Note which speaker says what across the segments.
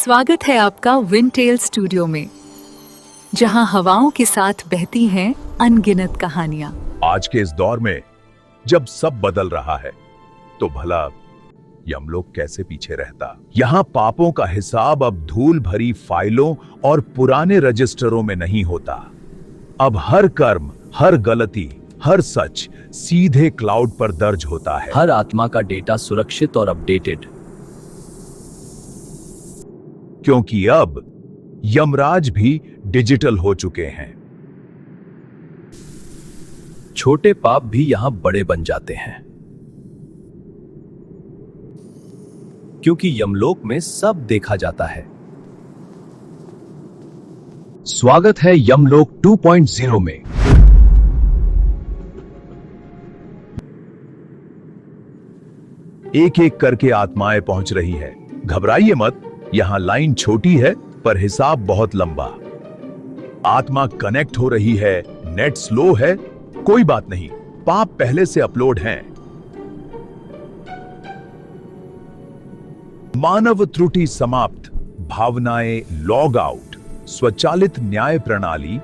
Speaker 1: स्वागत है आपका विंटेल स्टूडियो में, जहां हवाओं के साथ बहती हैं अनगिनत कहानियां।
Speaker 2: आज के इस दौर में जब सब बदल रहा है तो भला यमलोक कैसे पीछे रहता। यहाँ पापों का हिसाब अब धूल भरी फाइलों और पुराने रजिस्टरों में नहीं होता। अब हर कर्म, हर गलती, हर सच सीधे क्लाउड पर दर्ज होता है।
Speaker 3: हर आत्मा का डेटा सुरक्षित और अपडेटेड,
Speaker 2: क्योंकि अब यमराज भी डिजिटल हो चुके हैं।
Speaker 3: छोटे पाप भी यहां बड़े बन जाते हैं, क्योंकि यमलोक में सब देखा जाता है।
Speaker 2: स्वागत है यमलोक 2.0 में। एक एक करके आत्माएं पहुंच रही है। घबराइए मत, यहां लाइन छोटी है पर हिसाब बहुत लंबा। आत्मा कनेक्ट हो रही है, नेट स्लो है, कोई बात नहीं, पाप पहले से अपलोड हैं। मानव त्रुटि समाप्त, भावनाएं लॉग आउट, स्वचालित न्याय प्रणाली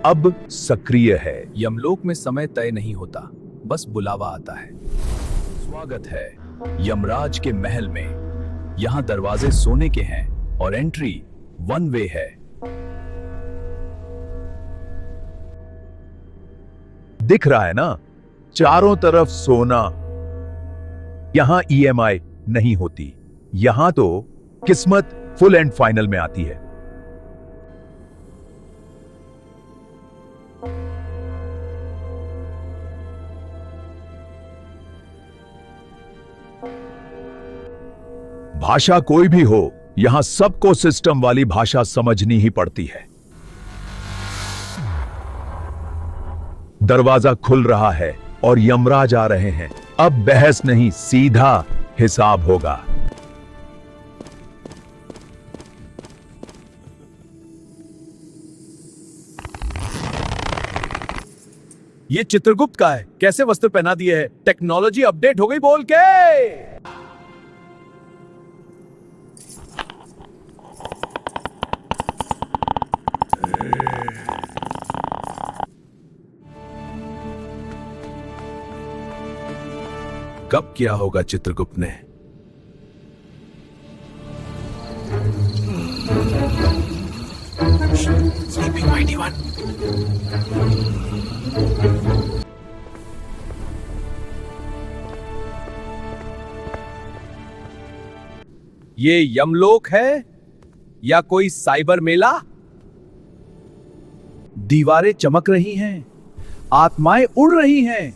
Speaker 2: अब सक्रिय है।
Speaker 3: यमलोक में समय तय नहीं होता, बस बुलावा आता है। स्वागत है यमराज के महल में। यहां दरवाजे सोने के हैं और एंट्री वन वे है।
Speaker 2: दिख रहा है ना, चारों तरफ सोना। यहां ईएमआई नहीं होती, यहां तो किस्मत फुल एंड फाइनल में आती है। भाषा कोई भी हो, यहां सबको सिस्टम वाली भाषा समझनी ही पड़ती है। दरवाजा खुल रहा है और यमराज आ रहे हैं। अब बहस नहीं, सीधा हिसाब होगा।
Speaker 3: ये चित्रगुप्त का है, कैसे वस्त्र पहना दिए है। टेक्नोलॉजी अपडेट हो गई बोल के। कब किया होगा चित्रगुप्त ने? Sleeping Mighty One. ये यमलोक है या कोई साइबर मेला? दीवारें चमक रही हैं, आत्माएं उड़ रही हैं।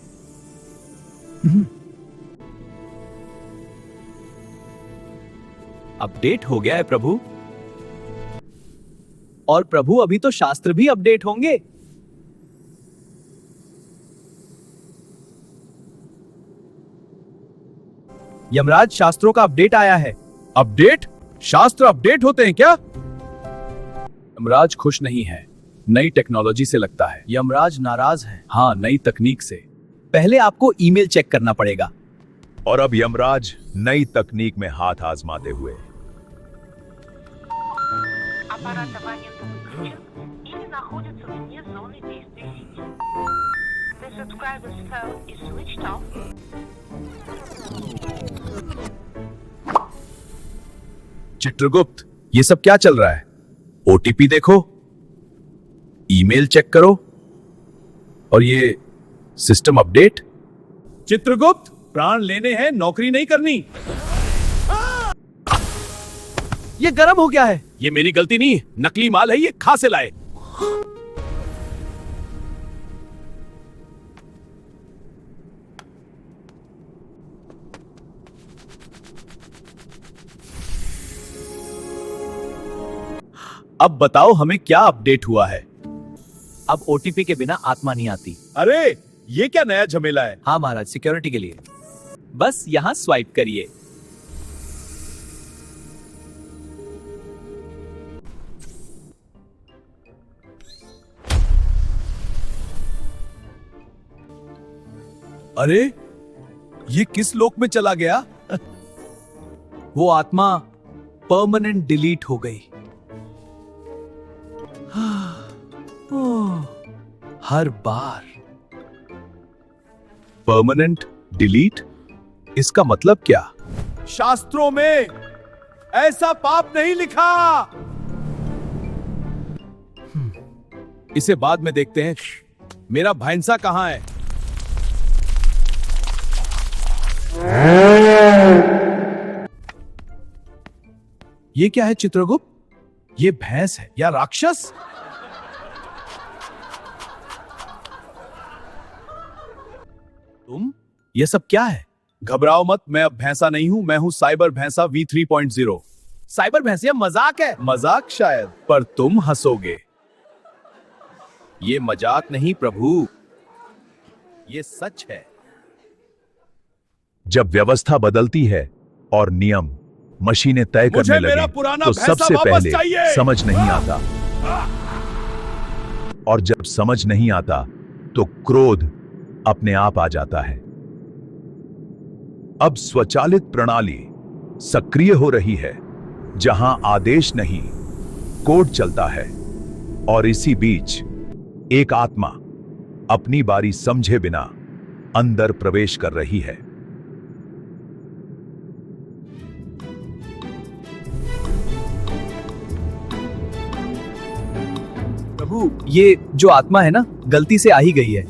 Speaker 3: अपडेट हो गया है प्रभु। और प्रभु, अभी तो शास्त्र भी अपडेट होंगे। यमराज, शास्त्रों का अपडेट आया है। अपडेट? शास्त्र अपडेट होते हैं क्या? यमराज खुश नहीं है, नई टेक्नोलॉजी से लगता है। यमराज नाराज है। हाँ, नई तकनीक से। पहले आपको ईमेल चेक करना पड़ेगा।
Speaker 2: और अब यमराज नई तकनीक में हाथ आजमाते हुए।
Speaker 4: Аппарат абонента выключен или находится вне зоны действия сети. The subscriber's phone is switched off.
Speaker 3: Chitragupta, ये सब क्या चल रहा है? ओटीपी देखो, ईमेल चेक करो, और ये सिस्टम अपडेट। चित्रगुप्त, प्राण लेने हैं, नौकरी नहीं करनी। ये गर्म हो गया है। ये मेरी गलती नहीं, नकली माल है, ये कहां से लाए? अब बताओ हमें क्या अपडेट हुआ है? अब ओटीपी के बिना आत्मा नहीं आती। अरे, ये क्या नया झमेला है? हाँ महाराज, सिक्योरिटी के लिए। बस यहां स्वाइप करिए। अरे, ये किस लोक में चला गया? वो आत्मा परमानेंट डिलीट हो गई। हर बार परमानेंट डिलीट, इसका मतलब क्या? शास्त्रों में ऐसा पाप नहीं लिखा। इसे बाद में देखते हैं। मेरा भैंसा कहां है? ये क्या है चित्रगुप्त? ये भैंस है या राक्षस? तुम, ये सब क्या है? घबराओ मत, मैं अब भैंसा नहीं हूं, मैं हूं साइबर भैंसा V3.0। साइबर भैंसिया मजाक है। मजाक शायद, पर तुम हंसोगे। ये मजाक नहीं प्रभु, ये सच है।
Speaker 2: जब व्यवस्था बदलती है और नियम मशीनें तय
Speaker 3: मुझे
Speaker 2: करने
Speaker 3: मेरा
Speaker 2: लगे
Speaker 3: पुराना
Speaker 2: तो
Speaker 3: भैंसा
Speaker 2: सबसे
Speaker 3: वापस
Speaker 2: पहले
Speaker 3: चाहिए।
Speaker 2: समझ नहीं आता, और जब समझ नहीं आता तो क्रोध अपने आप आ जाता है। अब स्वचालित प्रणाली सक्रिय हो रही है, जहां आदेश नहीं कोड चलता है, और इसी बीच एक आत्मा अपनी बारी समझे बिना अंदर प्रवेश कर रही है।
Speaker 3: प्रभु, ये जो आत्मा है ना, गलती से आ ही गई है,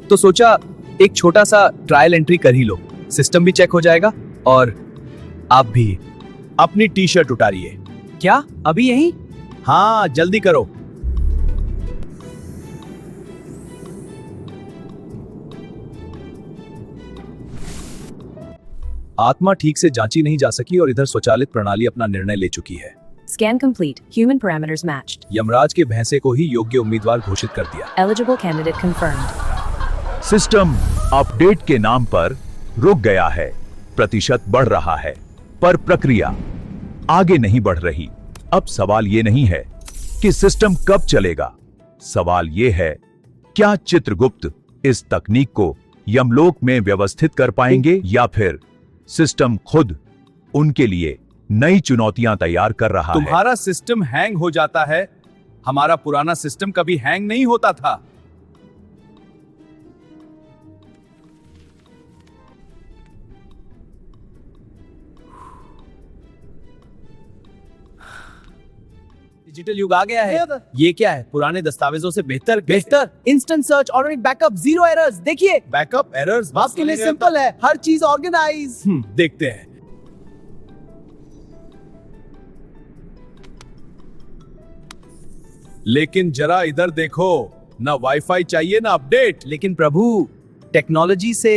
Speaker 3: तो सोचा एक छोटा सा ट्रायल एंट्री कर ही लो। सिस्टम भी चेक हो जाएगा और आप भी। अपनी टी शर्ट उतारिए। क्या अभी यहीं? हाँ, जल्दी करो। आत्मा ठीक से जांची नहीं जा सकी और इधर स्वचालित प्रणाली अपना निर्णय ले चुकी है।
Speaker 5: Scan complete. Human parameters matched.
Speaker 3: Yamraj के भैंसे को ही योग्य उम्मीदवार घोषित कर दिया।
Speaker 5: Eligible candidate confirmed.
Speaker 2: System update के नाम पर रुक गया है, प्रतिशत बढ़ रहा है, पर प्रक्रिया आगे नहीं बढ़ रही। अब सवाल यह नहीं है कि सिस्टम कब चलेगा, सवाल यह है क्या चित्रगुप्त इस तकनीक को यमलोक में व्यवस्थित कर पाएंगे, या फिर सिस्टम खुद उनके लिए नई चुनौतियां तैयार कर रहा है।
Speaker 3: तुम्हारा सिस्टम हैंग हो जाता है, हमारा पुराना सिस्टम कभी हैंग नहीं होता था। डिजिटल युग आ गया है। ये क्या है? पुराने दस्तावेजों से बेहतर instant search, automatic backup, zero errors. देखिए, बैकअप एरर्स आपके लिए सिंपल है, हर चीज ऑर्गेनाइज। देखते हैं। लेकिन जरा इधर देखो, ना वाईफाई चाहिए ना अपडेट। लेकिन प्रभु, टेक्नोलॉजी से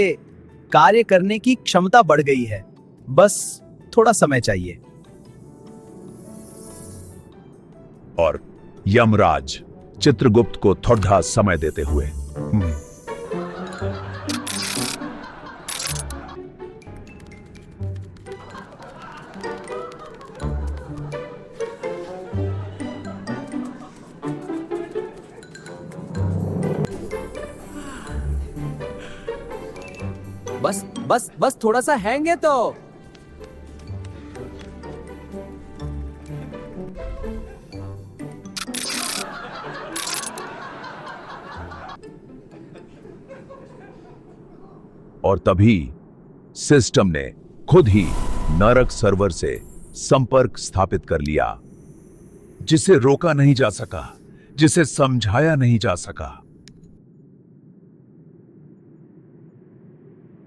Speaker 3: कार्य करने की क्षमता बढ़ गई है, बस थोड़ा समय चाहिए।
Speaker 2: और यमराज चित्रगुप्त को थोड़ा समय देते हुए
Speaker 3: बस थोड़ा सा हैंग है तो।
Speaker 2: और तभी सिस्टम ने खुद ही नरक सर्वर से संपर्क स्थापित कर लिया, जिसे रोका नहीं जा सका, जिसे समझाया नहीं जा सका।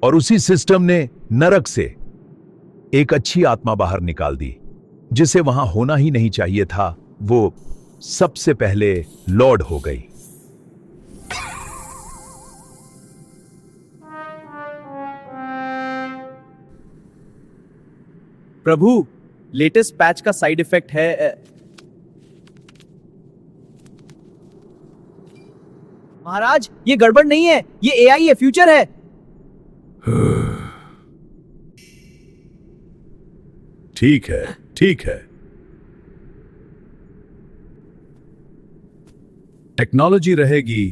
Speaker 2: और उसी सिस्टम ने नरक से एक अच्छी आत्मा बाहर निकाल दी, जिसे वहां होना ही नहीं चाहिए था। वो सबसे पहले लॉर्ड हो गई।
Speaker 3: प्रभु, लेटेस्ट पैच का साइड इफेक्ट है। महाराज, ये गड़बड़ नहीं है, ये एआई है, फ्यूचर है।
Speaker 2: ठीक है, ठीक है।
Speaker 3: टेक्नोलॉजी रहेगी,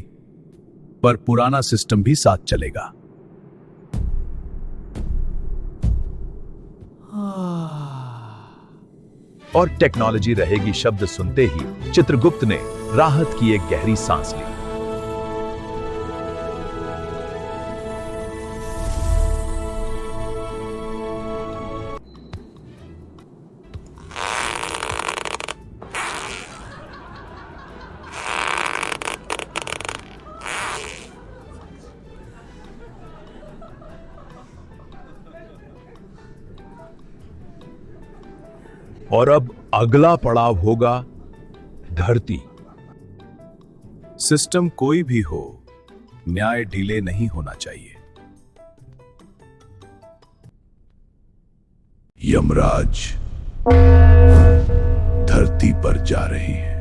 Speaker 3: पर पुराना सिस्टम भी साथ चलेगा।
Speaker 2: और टेक्नोलॉजी रहेगी शब्द सुनते ही चित्रगुप्त ने राहत की एक गहरी सांस ली। और अब अगला पड़ाव होगा धरती।
Speaker 3: सिस्टम कोई भी हो, न्याय ढीले नहीं होना चाहिए।
Speaker 2: यमराज धरती पर जा रहे हैं।